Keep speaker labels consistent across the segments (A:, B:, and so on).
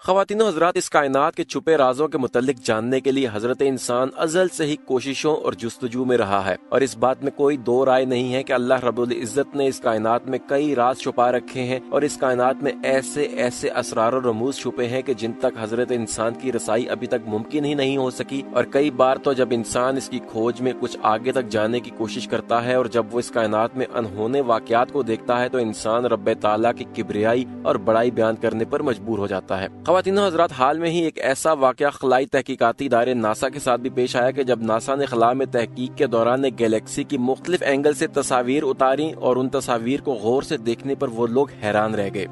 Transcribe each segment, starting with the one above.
A: ख्वातीन और हज़रात, इस कायनात के छुपे राजों के मुतल्लिक जानने के लिए हजरत इंसान अज़ल से ही कोशिशों और जुस्तजू में रहा है, और इस बात में कोई दो राय नहीं है कि अल्लाह रब्बुल इज़्ज़त ने इस कायनात में कई राज छुपा रखे हैं, और इस कायनात में ऐसे ऐसे असरार और रमूज छुपे हैं कि जिन तक हजरत इंसान की रसाई अभी तक मुमकिन ही नहीं हो सकी। और कई बार तो जब इंसान इसकी खोज में कुछ आगे तक जाने की कोशिश करता है और जब वो इस कायनात में अनहोने वाक़यात को देखता है तो इंसान रब्बे ताला की किबरियाई और बड़ाई बयान करने पर मजबूर हो जाता है। ख्वातीन हज़रात, हाल में ही एक ऐसा वाक़या खलाई तहकीकाती इदारे नासा के साथ भी पेश आया कि जब नासा ने खला में तहकीक के दौरान एक गैलेक्सी की मुख्तलिफ एंगल से तस्वीर उतारी और उन तस्वीर को गौर से देखने पर वो लोग हैरान रह गए।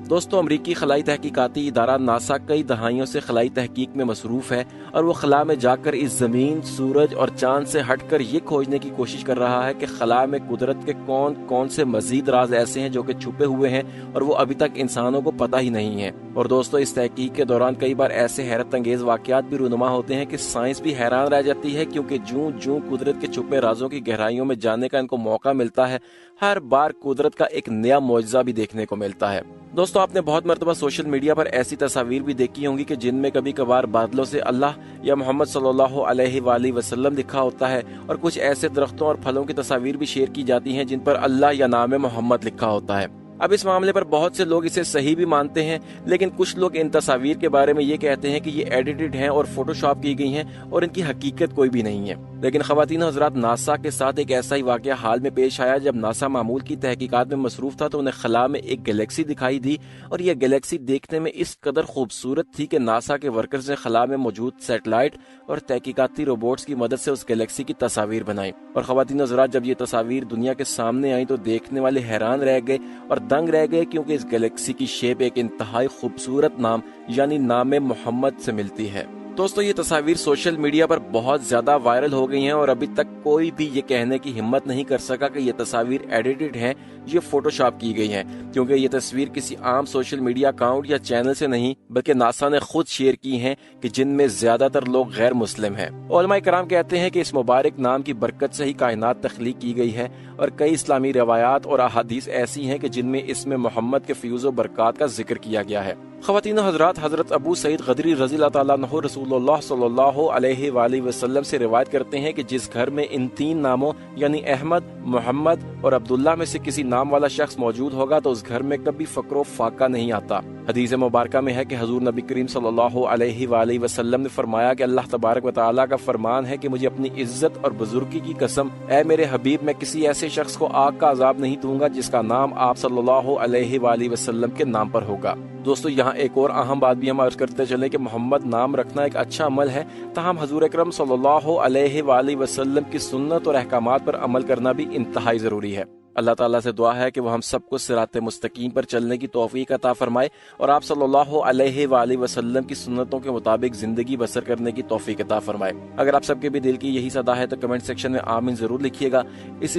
A: दोस्तों, अमरीकी खलाई तहकीकाती इदारा नासा कई दहाइयों से खलाई तहकीक में मसरूफ है और वो खला में जाकर इस जमीन, सूरज और चांद से हटकर ये खोजने की कोशिश कर रहा है कि खला में कुदरत के कौन कौन से मजीद राज ऐसे हैं जो कि छुपे हुए हैं और वो अभी तक इंसानों को पता ही नहीं है। और दोस्तों, इस तहकीक के दौरान कई बार ऐसे हैरत अंगेज वाकयात भी रूनुमा होते हैं कि साइंस भी हैरान रह जाती है, क्योंकि जूं जूं कुदरत के छुपे राजों की गहराइयों में जानने का इनको मौका मिलता है, हर बार कुदरत का एक नया मौजज़ा भी देखने को मिलता है। दोस्तों, आपने बहुत मरतबा सोशल मीडिया पर ऐसी तस्वीर भी देखी होंगी कि जिनमें कभी कभार बादलों से अल्लाह या मोहम्मद सल्लल्लाहु अलैहि वसल्लम लिखा होता है, और कुछ ऐसे दरख्तों और फलों की तस्वीर भी शेयर की जाती हैं जिन पर अल्लाह या नाम मोहम्मद लिखा होता है। अब इस मामले पर बहुत से लोग इसे सही भी मानते हैं, लेकिन कुछ लोग इन तस्वीर के बारे में ये कहते हैं कि ये एडिटेड हैं और फोटोशॉप की गई हैं और इनकी हकीकत कोई भी नहीं है। लेकिन ख्वातीन हज़रात, नासा के साथ एक ऐसा ही वाक़या हाल में पेश आया। जब नासा मामूल की तहकीकात में मसरूफ था तो उन्हें खला में एक गैलेक्सी दिखाई दी, और यह गैलेक्सी देखने में इस कदर खूबसूरत थी कि नासा के वर्कर्स ने खला में मौजूद सैटेलाइट और तहकीकाती रोबोट्स की मदद से उस गैलेक्सी की तस्वीर बनाई। और ख्वातीन हज़रात, जब ये तस्वीर दुनिया के सामने आई तो देखने वाले हैरान रह गए और दंग रह गए, क्योंकि इस गैलेक्सी की शेप एक इंतहाई खूबसूरत नाम यानी नाम मोहम्मद से मिलती है। दोस्तों, ये तस्वीर सोशल मीडिया पर बहुत ज्यादा वायरल हो गई हैं और अभी तक कोई भी ये कहने की हिम्मत नहीं कर सका कि ये तस्वीर एडिटेड हैं, ये फोटोशॉप की गई हैं, क्योंकि ये तस्वीर किसी आम सोशल मीडिया अकाउंट या चैनल से नहीं बल्कि नासा ने खुद शेयर की हैं, कि जिनमें ज्यादातर लोग गैर मुस्लिम हैं। उलमा कराम कहते हैं कि इस मुबारक नाम की बरकत से ही कायनात तख्लीक की गई है, और कई इस्लामी रवायात और अहादीस ऐसी हैं कि जिनमें इसमें मोहम्मद के फ्यूज़ व बरक़ात का जिक्र किया गया है। ख्वातीन हज़रात, हज़रत अबू सईद ख़दरी रज़ियल्लाहु ताला अन्हु रसूलुल्लाह सल्लल्लाहु अलैहि वसल्लम से रिवायत करते हैं कि जिस घर में इन तीन नामों यानी अहमद, मोहम्मद और अब्दुल्ला में से किसी नाम वाला शख्स मौजूद होगा तो उस घर में कभी फ़क्र फाका नहीं आता। हदीस मुबारका में है कि हजूर नबी करीम सल्लल्लाहु अलैहि वसल्लम ने फरमाया कि अल्लाह तबारक व तआला का फरमान है कि मुझे अपनी इज्जत और बुजुर्गी की कसम, ऐ मेरे हबीब, मैं किसी ऐसे शख्स को आग का अजाब नहीं दूंगा जिसका नाम आप सल्लल्लाहु अलैहि वसल्लम के नाम पर होगा। दोस्तों, यहाँ एक और अहम बात भी हम अर्ज करते चले कि मोहम्मद नाम रखना एक अच्छा अमल है, ताहम हजूर अकरम सल्लल्लाहु अलैहि वसल्लम की सुन्नत और अहकामात पर अमल करना भी इंतहाई जरूरी है। अल्लाह ताला से दुआ है कि वो हम सबको सिराते मुस्तकीम पर चलने की तौफीक अता फरमाए और आप सल्लल्लाहु अलैहि वसल्लम की सुन्नतों के मुताबिक जिंदगी बसर करने की तौफीक अता फरमाए। अगर आप सबके भी दिल की यही सदा है तो कमेंट सेक्शन में आमीन जरूर लिखिएगा। इसी